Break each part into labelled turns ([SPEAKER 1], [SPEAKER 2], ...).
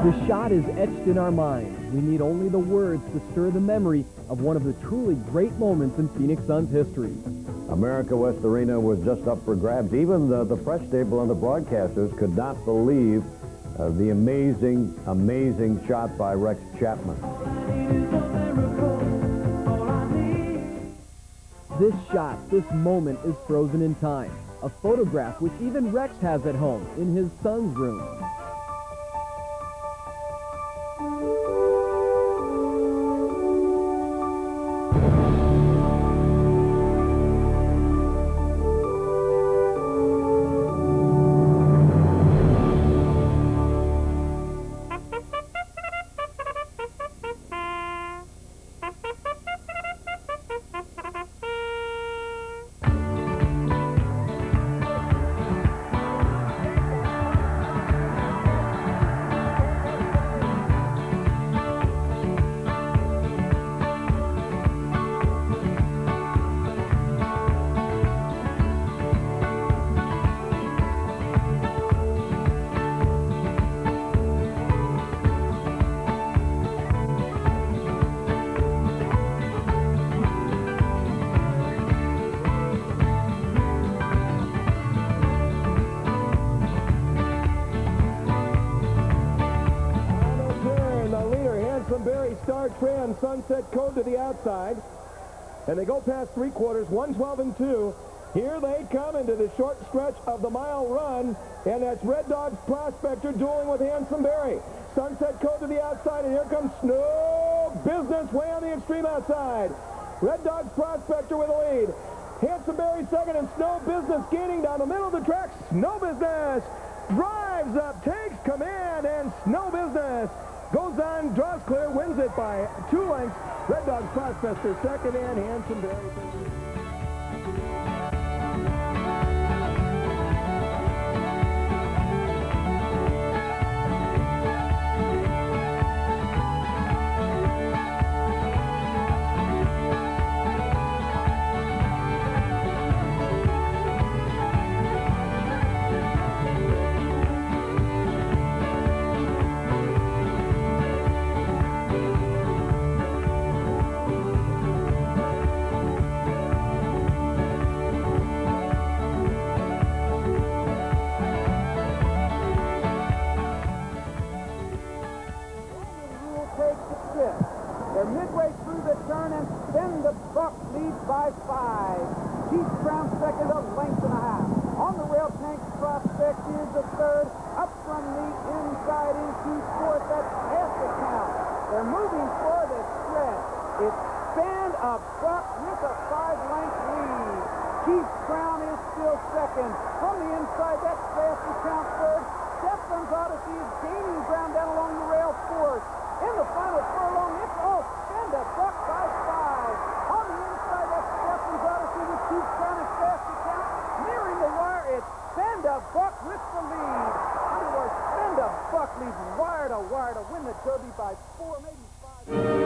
[SPEAKER 1] The shot is etched in our minds. We need only the words to stir the memory of one of the truly great moments in Phoenix Suns history.
[SPEAKER 2] America West Arena was just up for grabs. Even the press table and the broadcasters could not believe the amazing shot by Rex Chapman.
[SPEAKER 1] This shot, this moment is frozen in time. A photograph which even Rex has at home in his son's room.
[SPEAKER 3] Star trend, sunset code to the outside. And they go past three quarters, 112 and 2. Here they come into the short stretch of the mile run. And that's Red Dog's Prospector dueling with Handsomberry. Sunset code to the outside, and here comes Snow Business way on the extreme outside. Red Dog's Prospector with the lead. Handsomberry second, and Snow Business gaining down the middle of the track. Snow Business drives up, takes command, and Snow Business goes on, draws clear, wins it by 2 lengths. Red Dog's Prospector second, and Handsomberry third.
[SPEAKER 4] They're midway through the turn, and then the Buck leads by 5. Chief Brown second, a length and a half. On the rail, Tank Prospect is the third. Up from the inside into fourth. That's half the count. They're moving for the stretch. It's Stand Up Buck with a 5-length lead. Chief Brown is still second. From the inside, that's fast to count third. Stephen's Odyssey is gaining ground down along the rail fourth. In the final furlong, it's all Stand Up Buck by 5. On the inside, that's Stephen's Odyssey with Chief Brown is fast to count. Nearing the wire, it's Stand Up Buck with the lead. Otherwise, Stand Up Buck leads wire to win the Derby by 4, maybe 5.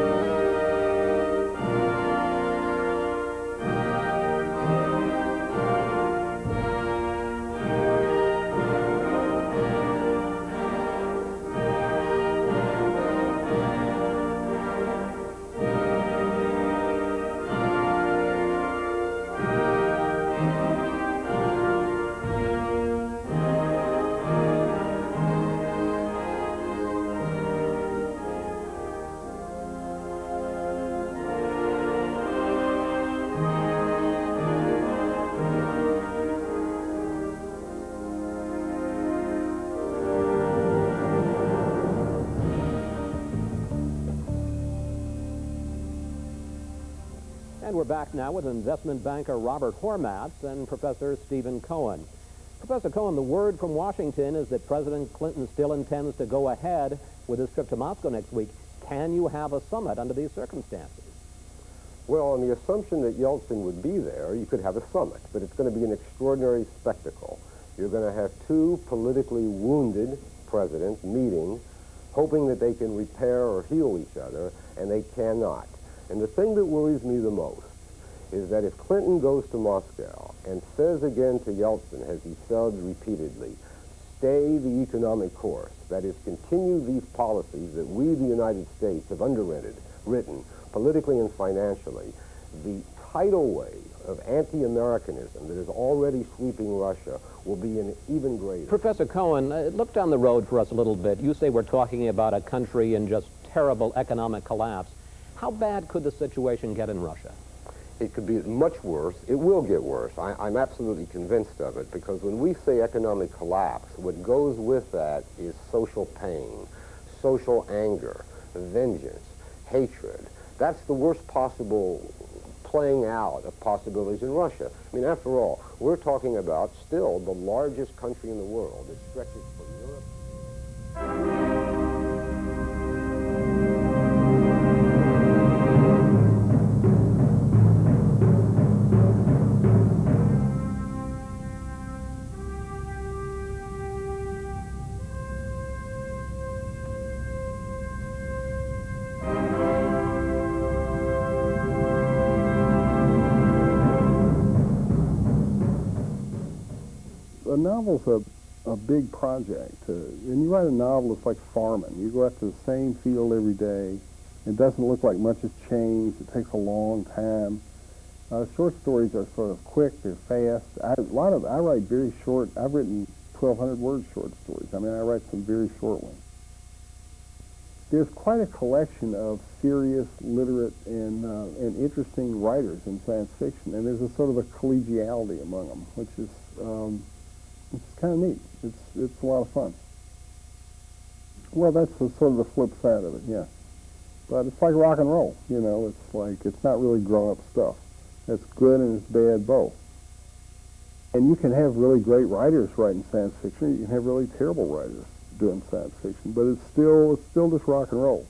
[SPEAKER 5] And we're back now with investment banker Robert Hormats and Professor Stephen Cohen. Professor Cohen, the word from Washington is that President Clinton still intends to go ahead with his trip to Moscow next week. Can you have a summit under these circumstances?
[SPEAKER 6] Well, on the assumption that Yeltsin would be there, you could have a summit, but it's going to be an extraordinary spectacle. You're going to have two politically wounded presidents meeting, hoping that they can repair or heal each other, and they cannot. And the thing that worries me the most is that if Clinton goes to Moscow and says again to Yeltsin, as he said repeatedly, stay the economic course, that is, continue these policies that we, the United States, have written politically and financially, the tidal wave of anti-Americanism that is already sweeping Russia will be an even greater.
[SPEAKER 5] Professor Cohen, look down the road for us a little bit. You say we're talking about a country in just terrible economic collapse. How bad could the situation get in Russia?
[SPEAKER 6] It could be much worse. It will get worse. I'm absolutely convinced of it, because when we say economic collapse, what goes with that is social pain, social anger, vengeance, hatred. That's the worst possible playing out of possibilities in Russia. I mean, after all, we're talking about still the largest country in the world. It stretches from Europe.
[SPEAKER 7] A novel's a big project. And you write a novel, it's like farming. You go out to the same field every day. It doesn't look like much has changed. It takes a long time. Short stories are sort of quick, they're fast. I write very short. I've written 1,200 word short stories. I mean, I write some very short ones. There's quite a collection of serious, literate, and interesting writers in science fiction, and there's a sort of a collegiality among them, which is it's kind of neat. It's a lot of fun. Well, that's sort of the flip side of it, yeah. But it's like rock and roll, you know. It's like, it's not really grown-up stuff. It's good and it's bad both. And you can have really great writers writing science fiction. You can have really terrible writers doing science fiction. But it's still just rock and roll.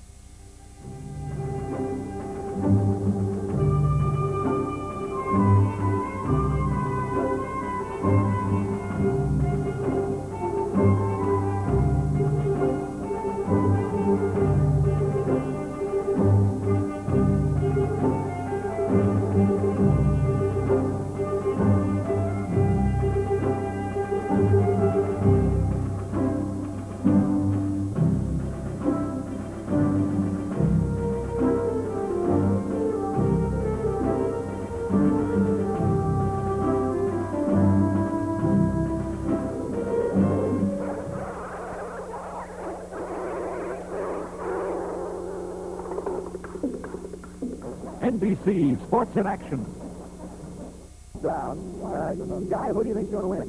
[SPEAKER 8] NBC, Sports in Action. Guy, who do you think's going to win?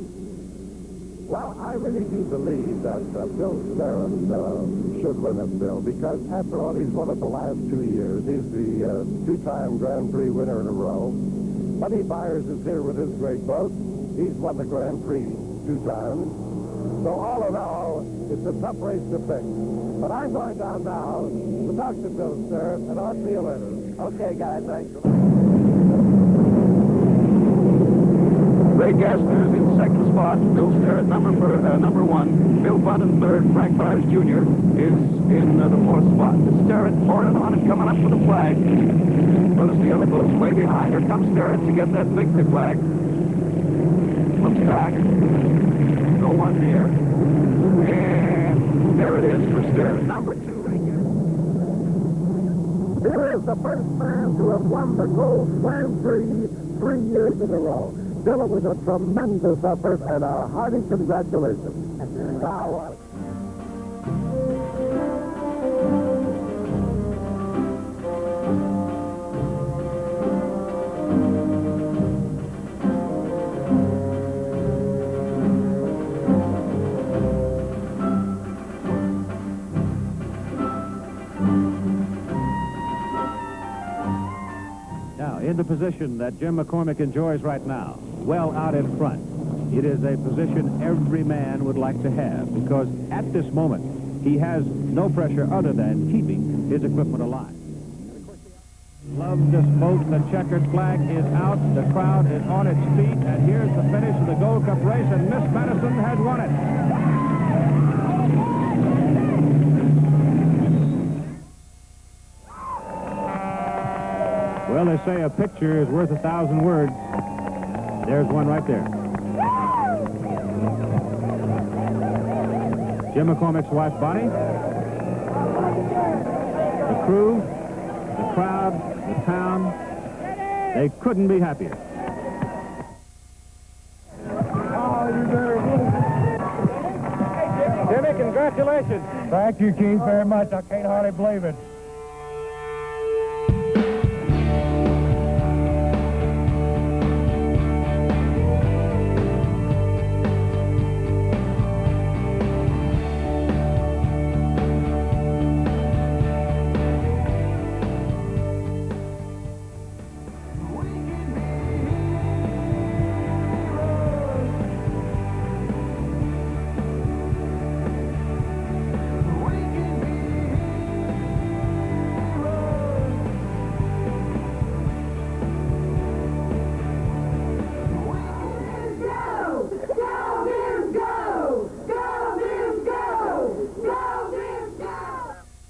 [SPEAKER 8] Well, I really do believe that Bill Sterren should win it, Bill, because after all, he's won it the last 2 years. He's the two-time Grand Prix winner in a row. Buddy Byers is here with his great boat. He's won the Grand Prix 2 times. So all in all, it's a tough race to pick. But I'm going down now to talk to Bill Sterren, and I'll see you later. Okay, guys, thanks. Ray Gassner is in second spot. Bill Sterren number one. Bill Budd in third. Frank Byers Jr. is in the fourth spot. Sterren pouring on and coming up with the flag. Notice the other boat's way behind. Here comes Sterren to get that victory flag. Looks back. No one here. And there it is for Sterren. Number 2 right here. Here is the first man to have won the Gold Grand Prix 3 years in a row. Bill, it was a tremendous effort and a hearty congratulations. Now,
[SPEAKER 9] in the position that Jim McCormick enjoys right now, well out in front. It is a position every man would like to have, because at this moment, he has no pressure other than keeping his equipment alive. Love this boat. The checkered flag is out. The crowd is on its feet, and here's the finish of the Gold Cup race, and Miss Madison has won it. Well, they say a picture is worth 1,000 words. There's one right there. Jim McCormick's wife, Bonnie, the crew, the crowd, the town, they couldn't be happier.
[SPEAKER 3] Jimmy, congratulations.
[SPEAKER 10] Thank you, Keith, very much. I can't hardly believe it.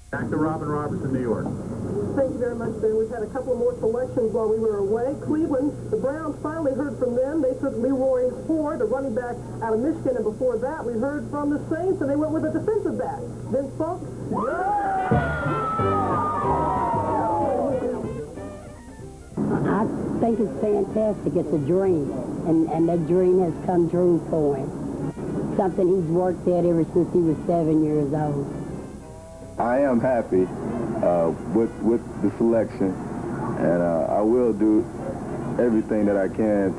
[SPEAKER 11] Back to Robin Roberts in New York.
[SPEAKER 12] Thank you very much, Ben. We've had a couple more selections while we were away. Cleveland, the Browns finally heard from them. They took Leroy Ford, a running back out of Michigan, and before that we heard from the Saints, and they went with a defensive back. Vince Funk.
[SPEAKER 13] I think it's fantastic. It's a dream, and that dream has come true for him. Something he's worked at ever since he was 7 years old.
[SPEAKER 14] I am happy with the selection, and I will do everything that I can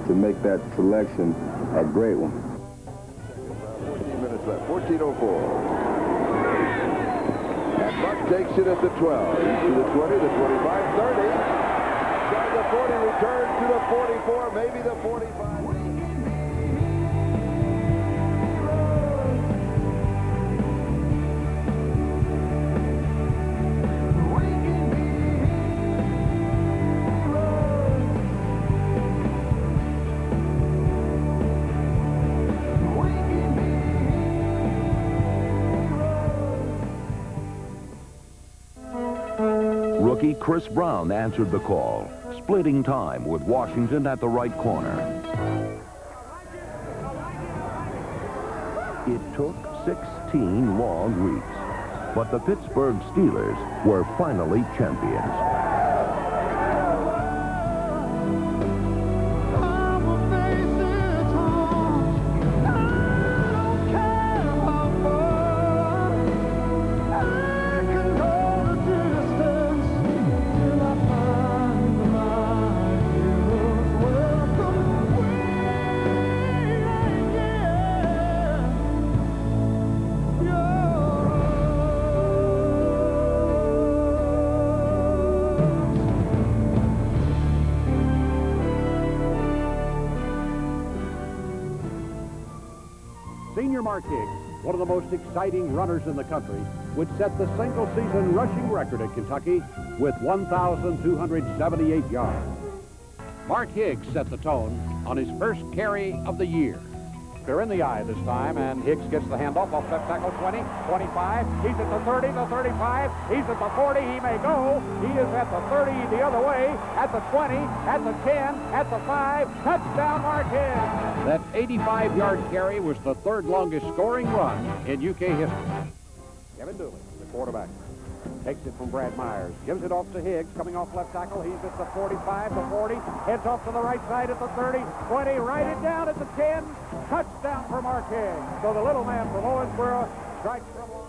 [SPEAKER 14] to make that selection a great one.
[SPEAKER 15] 15 minutes left, 14:04. And Buck takes it at the 12. To the 20, the 25, 30. Inside the 40, returns to the 44, maybe the 45.
[SPEAKER 16] Rookie Chris Brown answered the call, splitting time with Washington at the right corner. It took 16 long weeks, but the Pittsburgh Steelers were finally champions.
[SPEAKER 17] Senior Mark Higgs, one of the most exciting runners in the country, would set the single-season rushing record at Kentucky with 1,278 yards. Mark Higgs set the tone on his first carry of the year. They're in the eye this time, and Higgs gets the handoff off left tackle, 20, 25. He's at the 30, the 35. He's at the 40. He may go. He is at the 30 the other way, at the 20, at the 10, at the 5. Touchdown, Mark Higgs. That 85-yard carry was the third longest scoring run in UK history. Kevin Dooley, the quarterback, takes it from Brad Myers, gives it off to Higgs, coming off left tackle. He's at the 45, the 40, heads off to the right side at the 30, 20, right it down at the 10. Touchdown for Mark Higgs. So the little man from Owensboro strikes from long.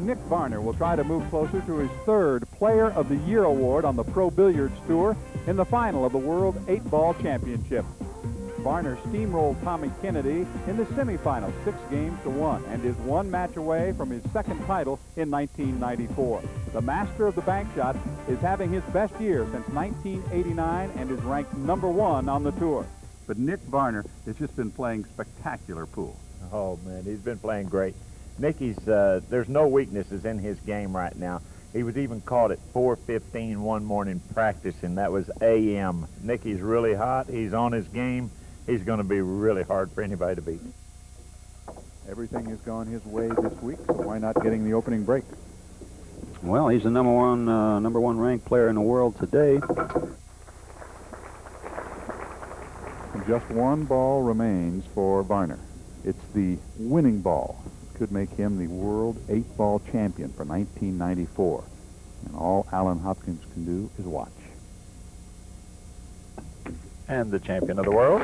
[SPEAKER 18] Nick Varner will try to move closer to his third Player of the Year award on the Pro Billiards Tour in the final of the World 8-Ball Championship. Varner steamrolled Tommy Kennedy in the semifinals 6-1 and is one match away from his second title in 1994. The master of the bank shot is having his best year since 1989 and is ranked #1 on the tour.
[SPEAKER 11] But Nick Varner has just been playing spectacular pool.
[SPEAKER 19] Oh, man, he's been playing great. Nicky's, there's no weaknesses in his game right now. He was even caught at 4:15 one morning practicing. That was a.m. Nicky's really hot. He's on his game. He's going to be really hard for anybody to beat.
[SPEAKER 18] Everything has gone his way this week, so why not getting the opening break?
[SPEAKER 20] Well, he's the number one ranked player in the world today.
[SPEAKER 18] Just one ball remains for Varner. It's the winning ball. Could make him the World 8-Ball champion for 1994. And all Alan Hopkins can do is watch.
[SPEAKER 19] And the champion of the world.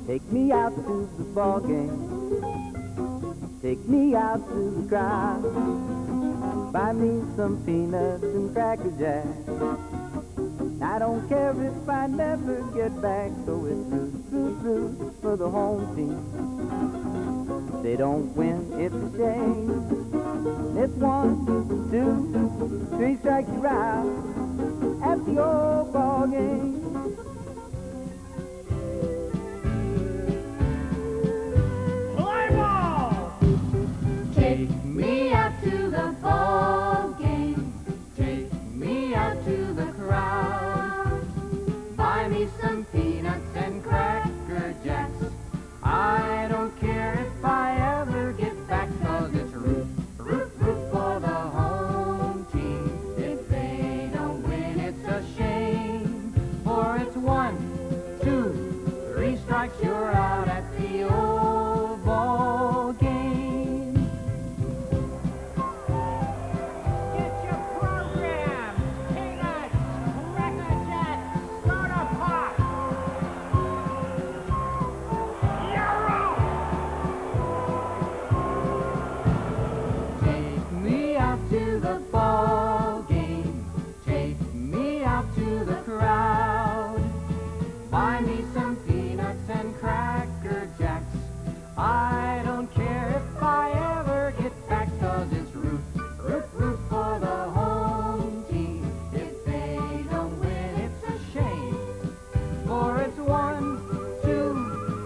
[SPEAKER 21] Take me out to the ball game. Take me out to the crowd. Buy me some peanuts and Cracker Jack. I don't care if I never get back. So it's root for the home team. If they don't win, it's a shame. It's 1, 2, 3 strikes you're out at the old ball game.
[SPEAKER 22] Take me out to the ball game. Take me out to the crowd. Buy me some peanuts and Cracker Jacks. I don't care if I ever get back, 'cause it's root for the home team. If they don't win, it's a shame. For it's 1, 2, 3 strikes, you're out at the old ball game. To the ball game, take me out to the crowd. Buy me some peanuts and Cracker Jacks. I don't care if I ever get back, 'cause it's root for the home team. If they don't win, it's a shame. For it's 1, 2,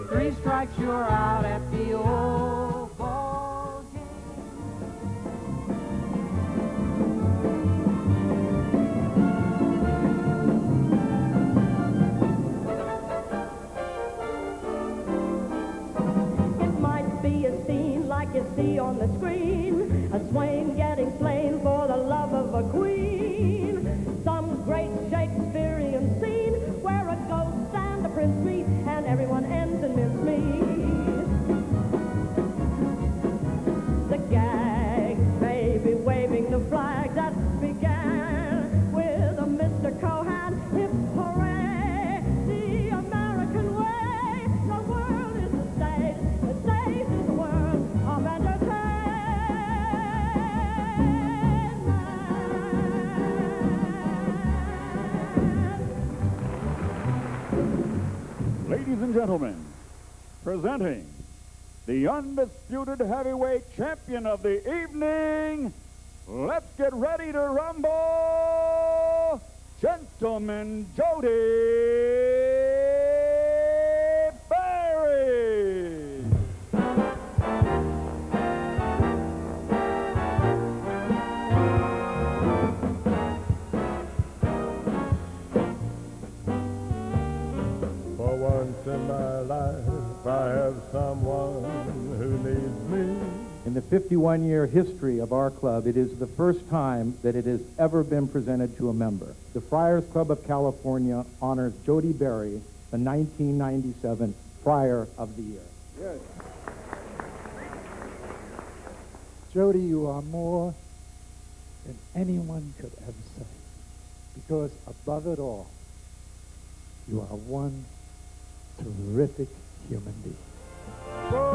[SPEAKER 22] 3 strikes, you're out at the old ball game.
[SPEAKER 23] Be a scene like you see on the screen, a swain getting slain for the love of a queen. Some great Shakespearean scene where a ghost and a prince meet and everyone ends in mincemeat. The gag may be waving the flag that began with a Mr. Cohan. Hip hooray, the American way. The world is the stage is the world of entertainment.
[SPEAKER 18] gentlemen, presenting the undisputed heavyweight champion of the evening, let's get ready to rumble, Gentleman Jody Berry.
[SPEAKER 1] For once in my life, I have someone who needs me.
[SPEAKER 2] In the 51-year history of our club, it is the first time that it has ever been presented to a member. The Friars Club of California honors Jody Berry, the 1997 Friar of the Year.
[SPEAKER 10] Yes. Jody, you are more than anyone could ever say. Because above it all, you are one terrific human being.
[SPEAKER 1] Once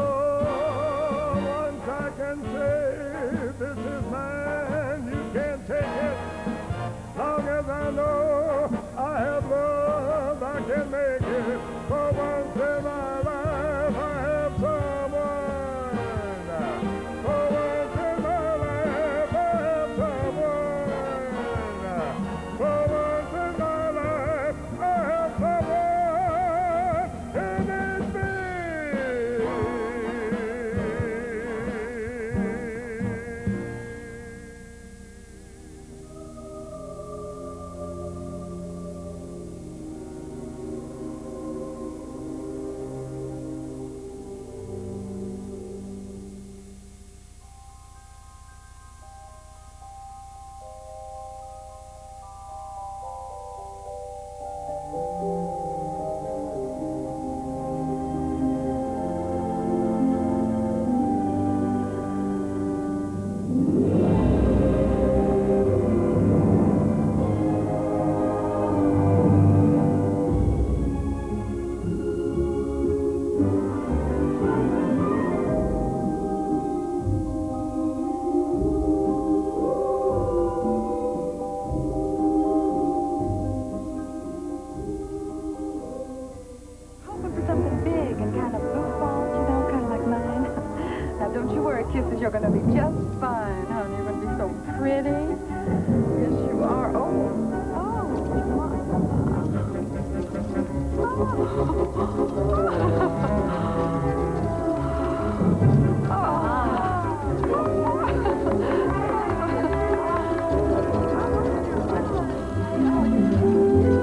[SPEAKER 1] I can say this is mine, you can't take it. Long as I know I have love, I can make it. For once in my life, I have someone. For once in my life, I have someone. For once in my life, I have someone. And it's me.
[SPEAKER 4] Hoping for something big and kind of football, you know, kind of like mine. Now, don't you worry, Kisses. You're going to be just fine, honey. You're going to be so pretty. Yes, you are. Oh,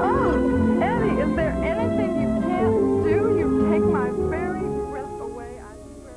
[SPEAKER 4] Oh, Eddie, is there anything you can't do? You take my very breath away. I swear.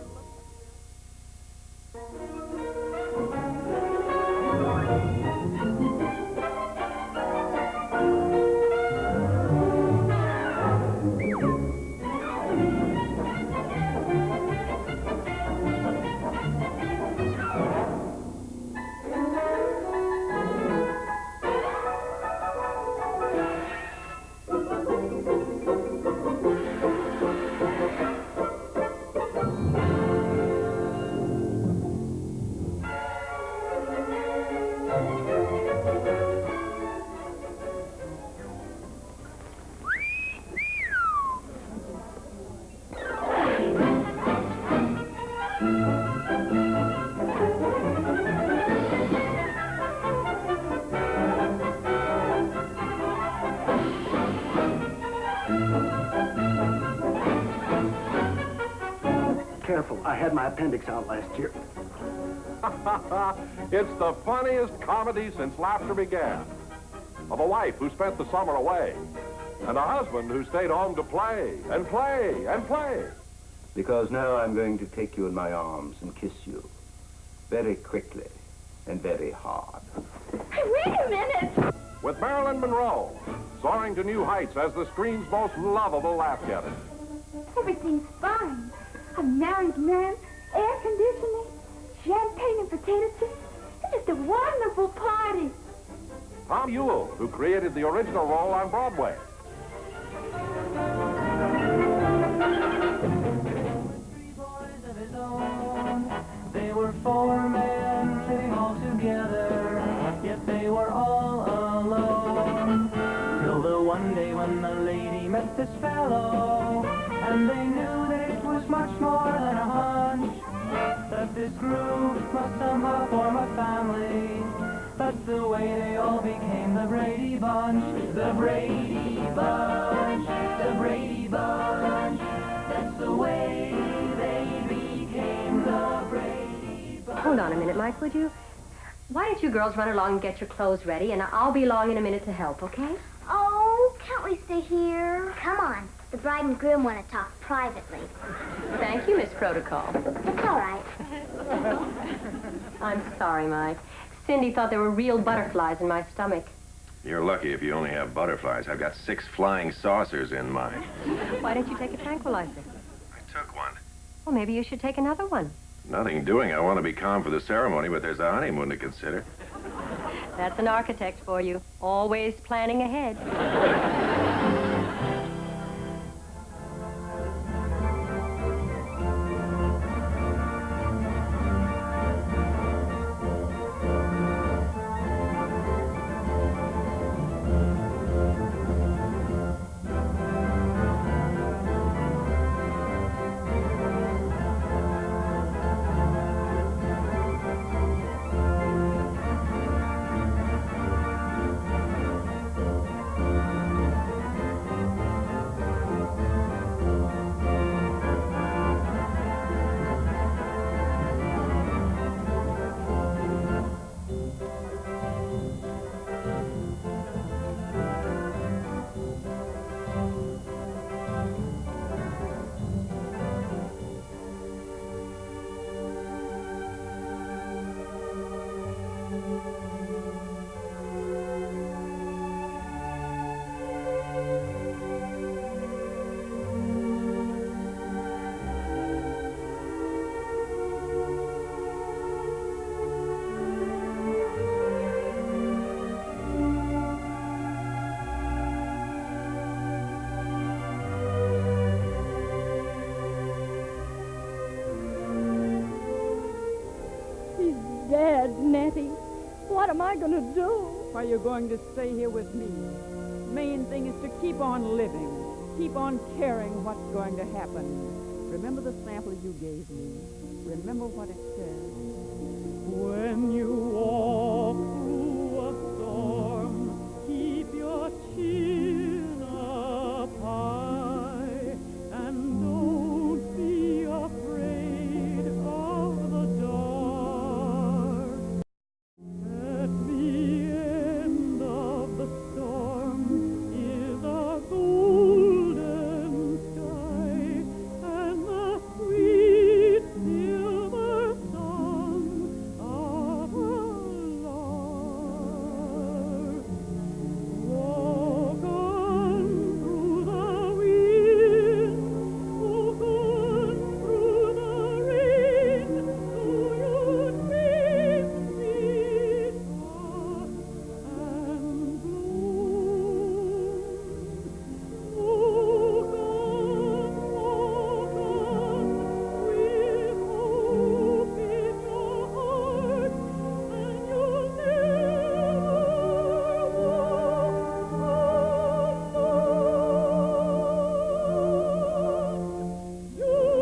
[SPEAKER 24] Careful, I had my appendix out last year.
[SPEAKER 25] It's the funniest comedy since laughter began. Of a wife who spent the summer away, and a husband who stayed home to play and play and play.
[SPEAKER 24] Because now I'm going to take you in my arms and kiss you. Very quickly and very hard.
[SPEAKER 4] Hey, wait a minute!
[SPEAKER 25] With Marilyn Monroe, soaring to new heights as the screen's most lovable laugh-getter.
[SPEAKER 4] Everything's fine. A married man, air conditioning, champagne and potato chips. It's just a wonderful party.
[SPEAKER 25] Tom Ewell, who created the original role on Broadway.
[SPEAKER 21] They were four men living all together, yet they were all alone. Till the one day when the lady met this fellow, And they knew that it was much more than a hunch, that this group must somehow form a family. That's the way they all became the Brady Bunch. The Brady Bunch, the Brady Bunch. That's the way they became the Brady Bunch.
[SPEAKER 5] Hold on a minute, Mike, would you? Why don't you girls run along and get your clothes ready, and I'll be along in a minute to help, okay?
[SPEAKER 6] Oh, can't we stay here? Come on. The bride and groom want to talk privately.
[SPEAKER 5] Thank you, Miss Protocol.
[SPEAKER 6] It's all right.
[SPEAKER 5] I'm sorry, Mike. Cindy thought there were real butterflies in my stomach.
[SPEAKER 7] You're lucky if you only have butterflies. I've got 6 flying saucers in mine.
[SPEAKER 5] Why don't you take a tranquilizer?
[SPEAKER 7] I took one.
[SPEAKER 5] Well, maybe you should take another one.
[SPEAKER 7] Nothing doing. I want to be calm for the ceremony, but there's a honeymoon to consider.
[SPEAKER 5] That's an architect for you. Always planning ahead.
[SPEAKER 23] Dead, Nettie. What am I going to do? Why, you're going to stay here with me. Main thing is to keep on living. Keep on caring what's going to happen. Remember the sample you gave me. Remember what it says. When you walk through a storm, keep your chin up high and don't be afraid of the dark. At the end of the storm is a golden sky and the sweet silver song of a lark. Walk on through the wind, walk on through the rain, so you'd meet sweetheart and bloom. Walk on, with hope in your heart, and you'll never walk alone. You'll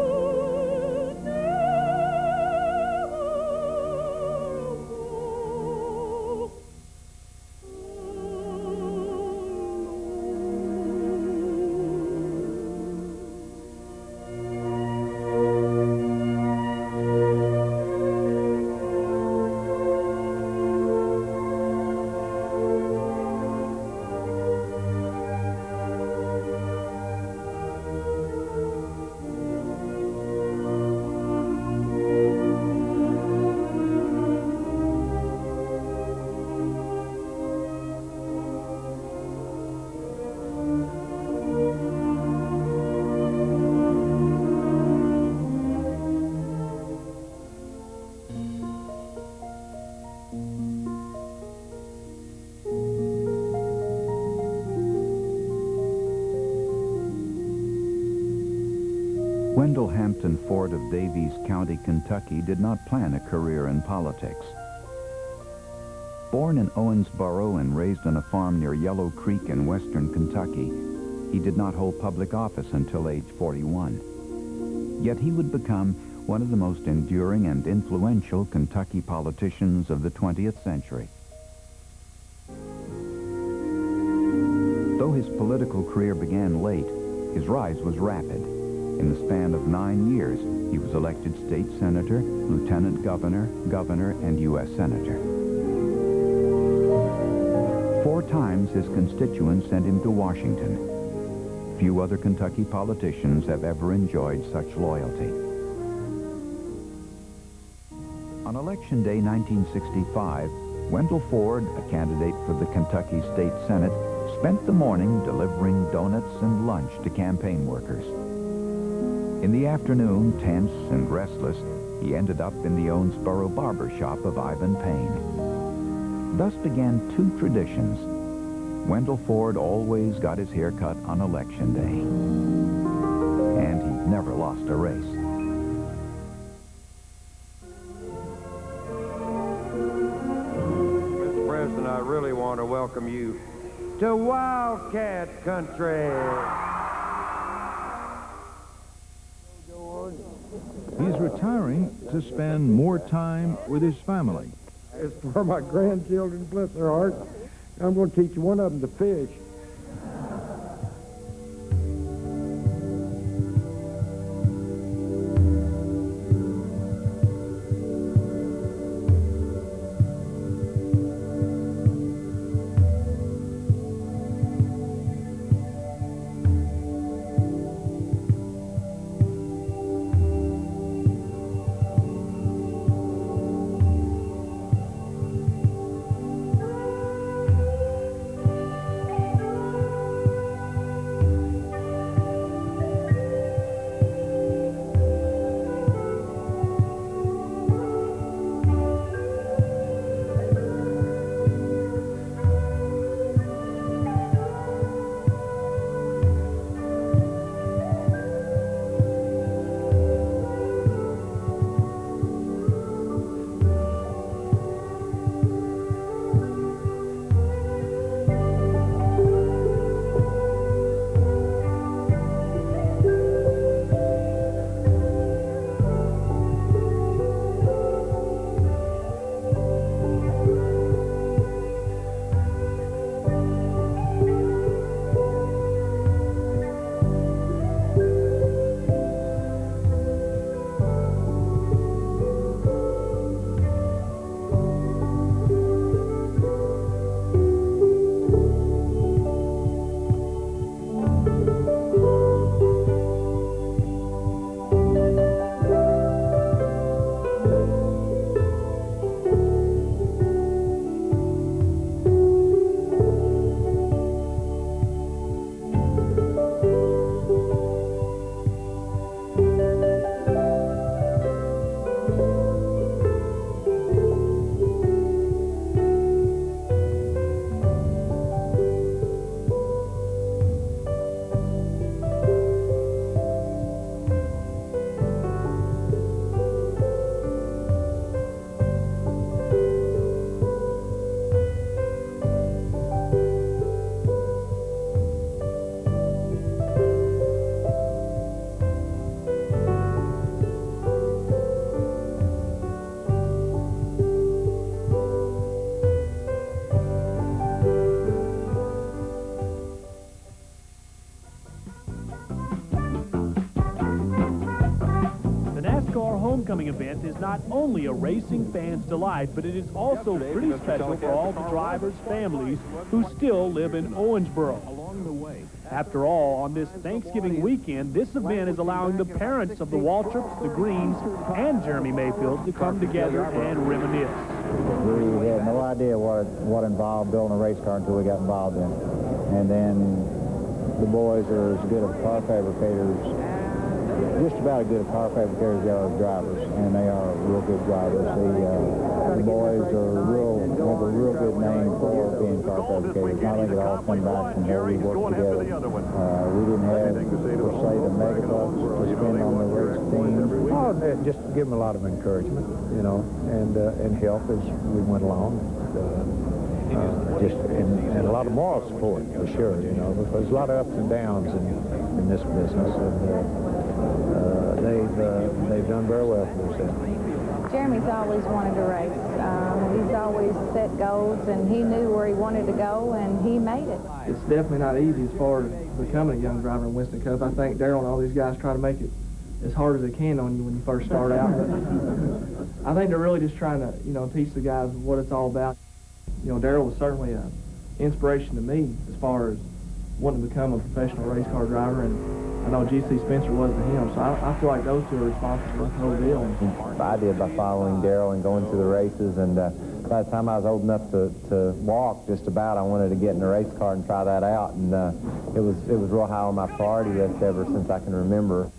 [SPEAKER 8] Wendell Hampton Ford of Davies County, Kentucky, did not plan a career in politics. Born in Owensboro and raised on a farm near Yellow Creek in western Kentucky, He did not hold public office until age 41. Yet he would become one of the most enduring and influential Kentucky politicians of the 20th century. Though his political career began late, his rise was rapid. In the span of 9 years, he was elected state senator, lieutenant governor, governor, and U.S. senator. 4 times his constituents sent him to Washington. Few other Kentucky politicians have ever enjoyed such loyalty. On Election Day 1965, Wendell Ford, a candidate for the Kentucky State Senate, spent the morning delivering donuts and lunch to campaign workers. In the afternoon, tense and restless, he ended up in the Owensboro barber shop of Ivan Payne. Thus began 2 traditions. Wendell Ford always got his hair cut on Election Day. And he never lost a race.
[SPEAKER 3] Mr. President, I really want to welcome you to Wildcat Country.
[SPEAKER 9] He's retiring to spend more time with his family.
[SPEAKER 1] As for my grandchildren, bless their hearts, I'm going to teach one of them to fish.
[SPEAKER 12] Homecoming event is not only a racing fan's delight, but it is also pretty special for all the drivers' families who still live in Owensboro. After all, on this Thanksgiving weekend, this event is allowing the parents of the Waltrips, the Greens, and Jeremy Mayfield to come together and reminisce.
[SPEAKER 13] We had no idea what involved building a race car until we got involved in it. And then the boys are as good of car fabricators, just about as good at car fabricators as they are drivers, and they are real good drivers. The boys have a real good name for being car fabricators. I think it all comes back from how we work together. We didn't have, per se, the mega bucks to spend on the race team.
[SPEAKER 14] Oh, just give them a lot of encouragement, you know, and help as we went along.
[SPEAKER 13] and a lot of moral support, for sure, you know, because there's a lot of ups and downs in this business, and they've done very well for themselves.
[SPEAKER 11] Jeremy's always wanted to race. He's always set goals, and he knew where he wanted to go, and he made it.
[SPEAKER 14] It's definitely not easy as far as becoming a young driver in Winston Cup. I think Darrell and all these guys try to make it as hard as they can on you when you first start out. But I think they're really just trying to, you know, teach the guys what it's all about. You know, Darrell was certainly an inspiration to me as far as wanting to become a professional race car driver, and I know G.C. Spencer was to him, so I feel like those two are responsible for the whole deal.
[SPEAKER 13] I did by following Darrell and going to the races, and by the time I was old enough to walk just about, I wanted to get in a race car and try that out, and it was real high on my priority list ever since I can remember.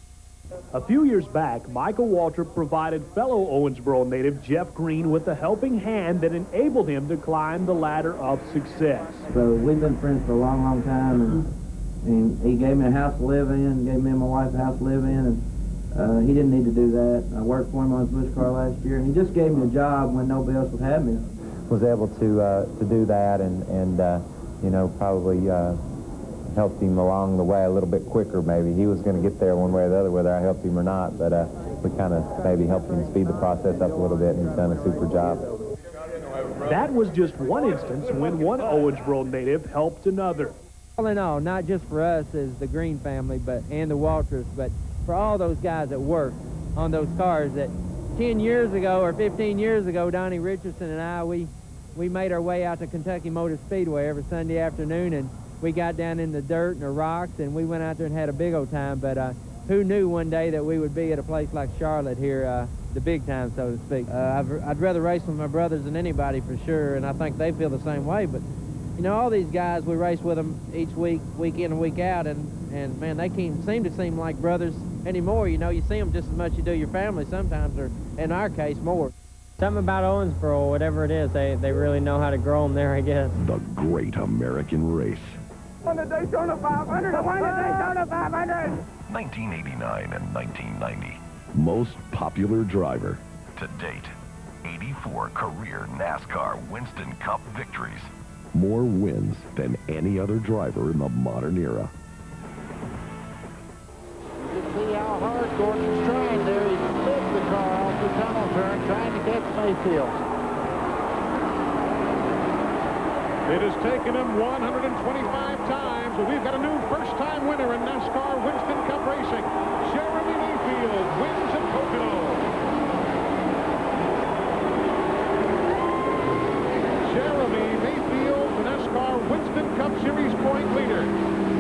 [SPEAKER 12] A few years back, Michael Waltrip provided fellow Owensboro native Jeff Green with a helping hand that enabled him to climb the ladder of success.
[SPEAKER 15] So we've been friends for a long, long time, and he gave me a house to live in, gave me and my wife a house to live in, and he didn't need to do that. I worked for him on his bush car last year, and he just gave me a job when nobody else would have me.
[SPEAKER 13] Was able to do that, and you know, probably helped him along the way a little bit quicker. Maybe he was going to get there one way or the other, whether I helped him or not. But we kind of maybe helped him speed the process up a little bit, and he's done a super job.
[SPEAKER 12] That was just one instance when one Owensboro native helped another.
[SPEAKER 15] All in all, not just for us as the Green family, and the Waltrips, but for all those guys that worked on those cars that 10 years ago or 15 years ago, Donnie Richardson and I, we made our way out to Kentucky Motor Speedway every Sunday afternoon, and we got down in the dirt and the rocks, and we went out there and had a big old time. But who knew one day that we would be at a place like Charlotte here, the big time, so to speak. I'd rather race with my brothers than anybody for sure, and I think they feel the same way. But you know, all these guys, we race with them each week, week in and week out, and man, they can't seem like brothers anymore. You know, you see them just as much as you do your family sometimes, or in our case, more.
[SPEAKER 16] Something about Owensboro, whatever it is, they really know how to grow them there, I guess.
[SPEAKER 17] The great American race.
[SPEAKER 1] On the Daytona 500, I won the Daytona 500.
[SPEAKER 17] 1989 and 1990. Most popular driver. To date, 84 career NASCAR Winston Cup victories. More wins than any other driver in the modern era.
[SPEAKER 26] You can see how hard Gordon's trying there. He flipped the car off the tunnel turn trying to catch Mayfield.
[SPEAKER 25] It has taken him 125 times, but we've got a new first-time winner in NASCAR Winston Cup racing. Jeremy Mayfield wins at Pocono. Jeremy Mayfield, the NASCAR Winston Cup Series point leader,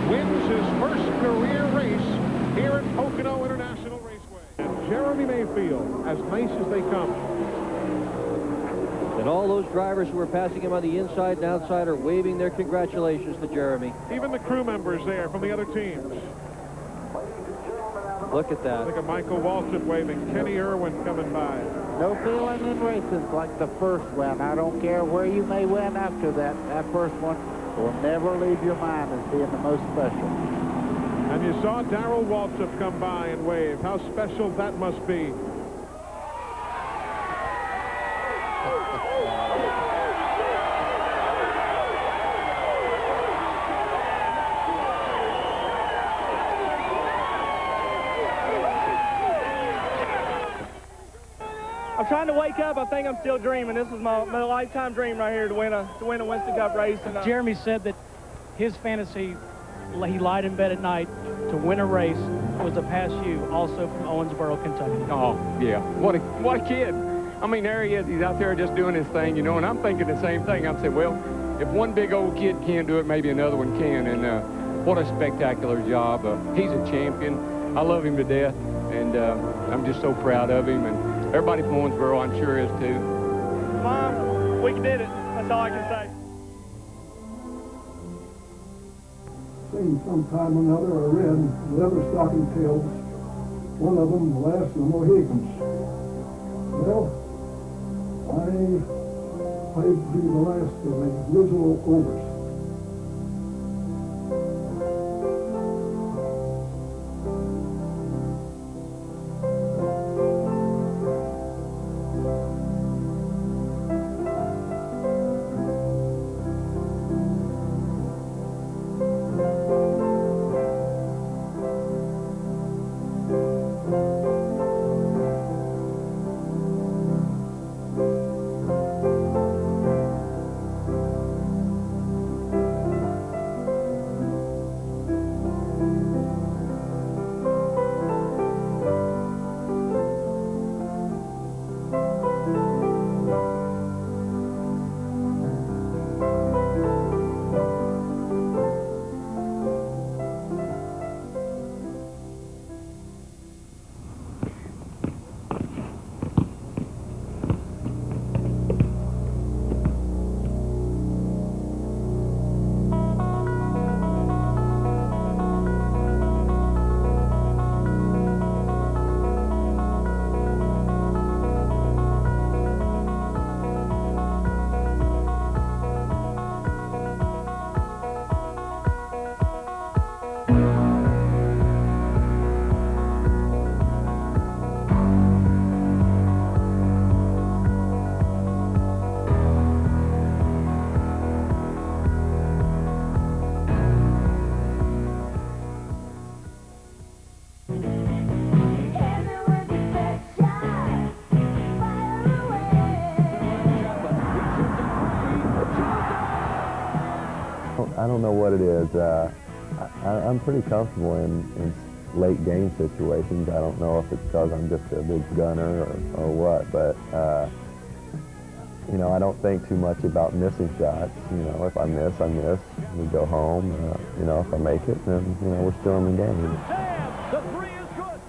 [SPEAKER 25] wins his first career race here at Pocono International Raceway. And Jeremy Mayfield, as nice as they come.
[SPEAKER 27] And all those drivers who are passing him on the inside and outside are waving their congratulations to Jeremy.
[SPEAKER 25] Even the crew members there from the other teams.
[SPEAKER 27] Look at that.
[SPEAKER 25] Look at Michael Waltrip waving, Kenny Irwin coming by.
[SPEAKER 26] No feeling in racing like the first one. I don't care where you may win after that. That first one will never leave your mind as being the most special.
[SPEAKER 25] And you saw Darrell Waltrip come by and wave. How special that must be.
[SPEAKER 14] I'm trying to wake up. I think I'm still dreaming. This is my lifetime dream right here to win a Winston Cup race. And,
[SPEAKER 28] Jeremy said that his fantasy, he lied in bed at night to win a race, was to pass you, also from Owensboro, Kentucky.
[SPEAKER 29] Oh, yeah. What a kid. I mean, there he is. He's out there just doing his thing, you know, and I'm thinking the same thing. I'm saying, well, if one big old kid can do it, maybe another one can. And what a spectacular job. He's a champion. I love him to death, and I'm just so proud of him. And everybody from Owensboro, I'm sure, is too.
[SPEAKER 14] Mom, we did it. That's all I can say.
[SPEAKER 1] Seen sometime or another, I read leather stocking tales. One of them, the last of the Mohicans. Well, I played to be the last of the original overs.
[SPEAKER 2] I don't know what it is. I'm pretty comfortable in late game situations. I don't know if it's because I'm just a big gunner or what, but you know, I don't think too much about missing shots. You know, if I miss, I miss. We go home. You know, if I make it, then, you know, we're still in the game.
[SPEAKER 25] The three is good.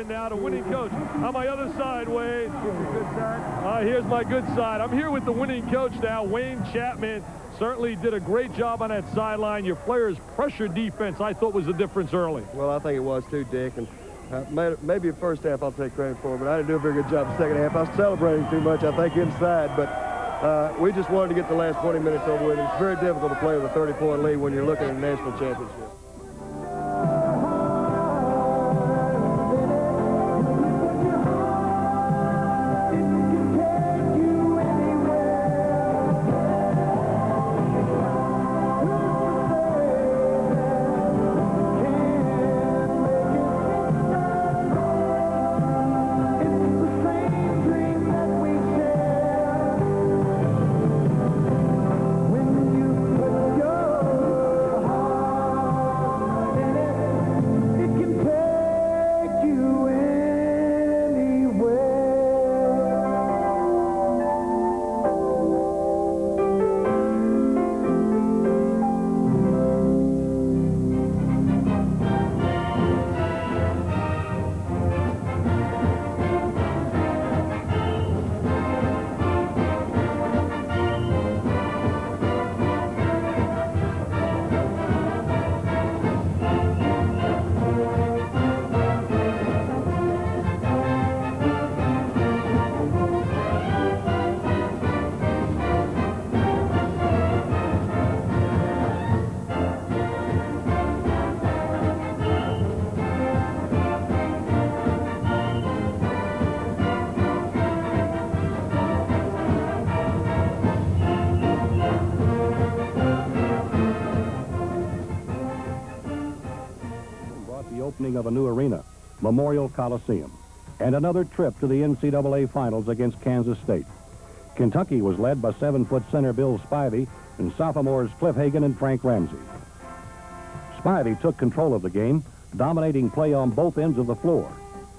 [SPEAKER 25] Now, the winning coach. On my other side, Wayne. Here's my good side. I'm here with the winning coach now, Wayne Chapman. Certainly did a great job on that sideline. Your players' pressure defense, I thought, was the difference early.
[SPEAKER 4] Well, I think it was too, Dick. And maybe the first half I'll take credit for, but I didn't do a very good job the second half. I was celebrating too much, I think, inside. But we just wanted to get the last 20 minutes over with. It's very difficult to play with a 30-point lead when you're looking at a national championship.
[SPEAKER 10] Opening of a new arena, Memorial Coliseum, and another trip to the NCAA Finals against Kansas State. Kentucky was led by 7-foot center Bill Spivey and sophomores Cliff Hagan and Frank Ramsey. Spivey took control of the game, dominating play on both ends of the floor.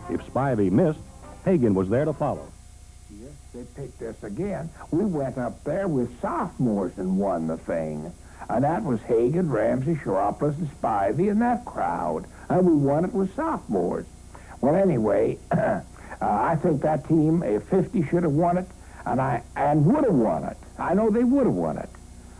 [SPEAKER 10] If Spivey missed, Hagan was there to follow.
[SPEAKER 18] Yes, they picked us again. We went up there with sophomores and won the thing. And that was Hagan, Ramsey, Shiropoulos, and Spivey, and that crowd. And we won it with sophomores. Well, anyway, I think that team, if 50 should have won it, and would have won it. I know they would have won it.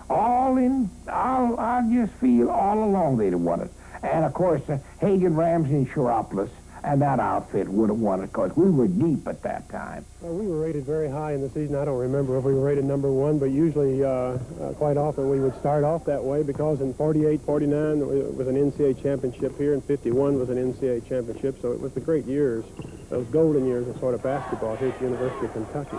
[SPEAKER 18] I just feel all along they'd have won it. And, of course, Hagan, Ramsey, and Shiropoulos, and that outfit would have won it because we were deep at that time.
[SPEAKER 19] Well, we were rated very high in the season. I don't remember if we were rated number one, but usually, quite often, we would start off that way because in 48, 49, it was an NCAA championship here, and 51 was an NCAA championship, so it was the great years, those golden years of sort of basketball here at the University of Kentucky.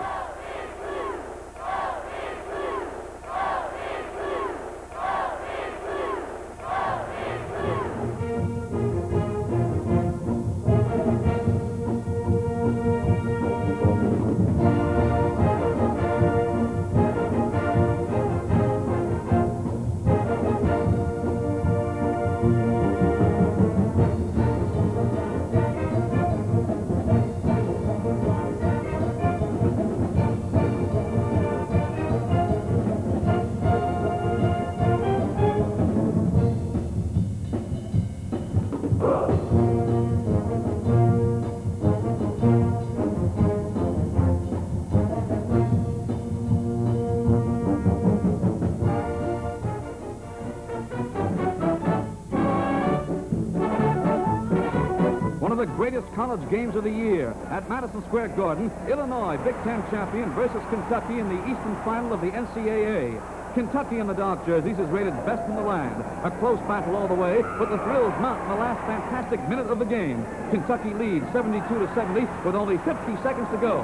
[SPEAKER 5] of the greatest college games of the year at Madison Square Garden. Illinois, Big Ten champion, versus Kentucky in the Eastern Final of the NCAA. Kentucky in the dark jerseys is rated best in the land. A close battle all the way, but the thrills mount in the last fantastic minute of the game. Kentucky leads 72-70 with only 50 seconds to go.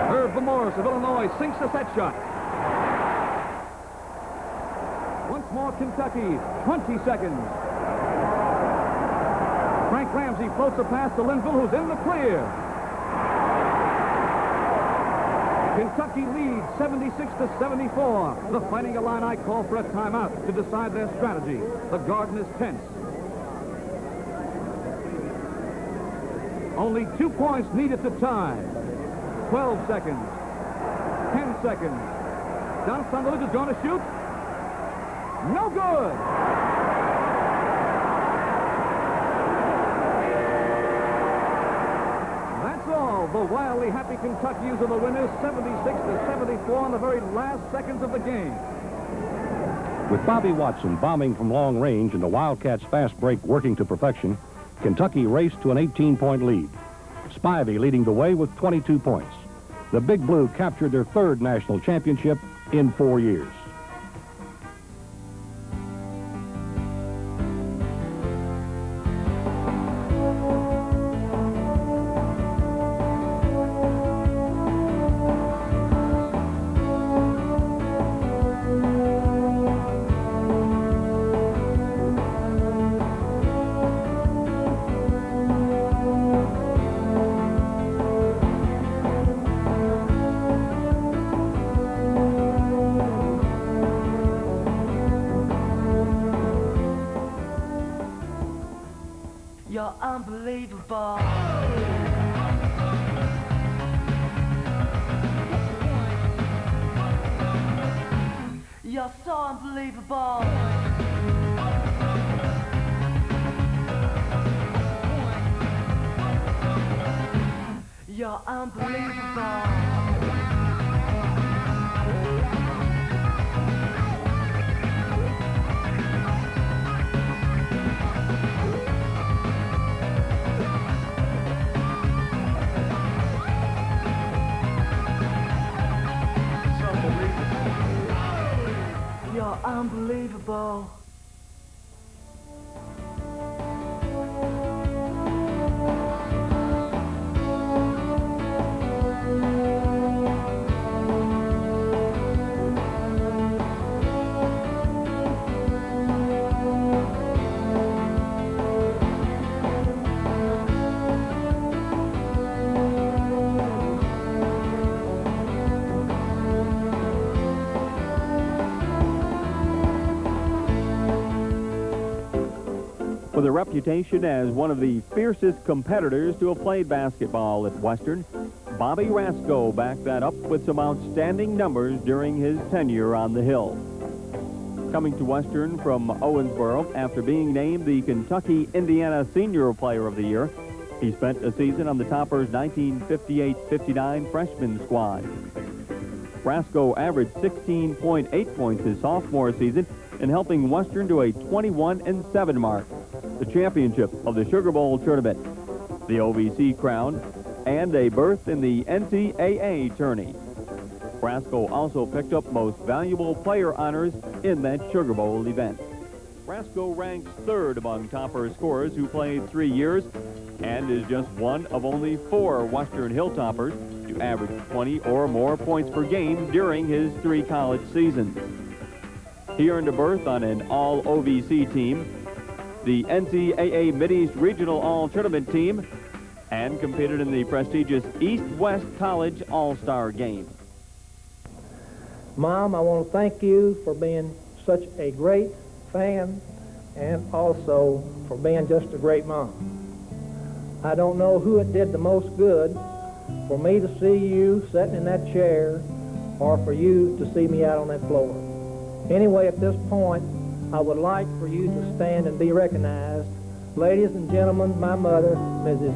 [SPEAKER 5] Herb Morris of Illinois sinks the set shot. Once more Kentucky, 20 seconds. Frank Ramsey floats a pass to Linville, who's in the clear. Kentucky leads 76-74. The Fighting Illini call for a timeout to decide their strategy. The Garden is tense. Only 2 points needed to tie. 12 seconds. 10 seconds. Don Sunderland is going to shoot. No good. The wildly happy Kentuckians are the winners, 76-74 in the very last seconds of the game.
[SPEAKER 10] With Bobby Watson bombing from long range and the Wildcats' fast break working to perfection, Kentucky raced to an 18-point lead. Spivey leading the way with 22 points. The Big Blue captured their third national championship in 4 years.
[SPEAKER 6] You're unbelievable. You're so unbelievable. You're unbelievable. You're unbelievable.
[SPEAKER 7] With a reputation as one of the fiercest competitors to have played basketball at Western, Bobby Rasco backed that up with some outstanding numbers during his tenure on the Hill. Coming to Western from Owensboro after being named the Kentucky-Indiana Senior Player of the Year, he spent a season on the Toppers' 1958-59 freshman squad. Rasco averaged 16.8 points his sophomore season in helping Western to a 21-7 mark, the championship of the Sugar Bowl tournament, the OVC crown, and a berth in the NCAA tourney. Rasco also picked up most valuable player honors in that Sugar Bowl event. Rasco ranks third among Topper scorers who played 3 years and is just one of only 4 Western Hilltoppers to average 20 or more points per game during his 3 college seasons. He earned a berth on an all-OVC team, the NCAA Mid-East Regional All-Tournament team, and competed in the prestigious East-West College All-Star Game.
[SPEAKER 8] Mom, I want to thank you for being such a great fan and also for being just a great mom. I don't know who it did the most good, for me to see you sitting in that chair or for you to see me out on that floor. Anyway, at this point, I would like for you to stand and be recognized. Ladies and gentlemen, my mother, Mrs.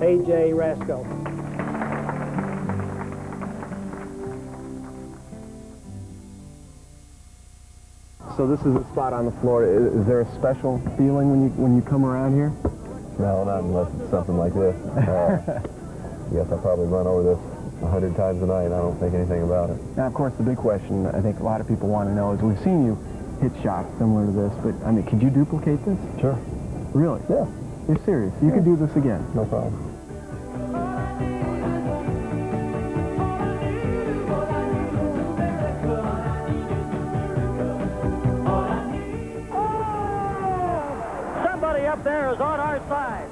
[SPEAKER 8] A.J. Rasco.
[SPEAKER 3] So this is a spot on the floor. Is there a special feeling when you come around here?
[SPEAKER 2] No, not unless it's something like this. Yes, I probably run over this 100 times a night. I don't think anything about it.
[SPEAKER 3] Now, of course, the big question I think a lot of people want to know is we've seen you hit shots similar to this, but I mean, could you duplicate this?
[SPEAKER 2] Sure.
[SPEAKER 3] Really?
[SPEAKER 2] Yeah.
[SPEAKER 3] You're serious? You could do this again?
[SPEAKER 2] No problem.
[SPEAKER 9] Somebody up there is on our side.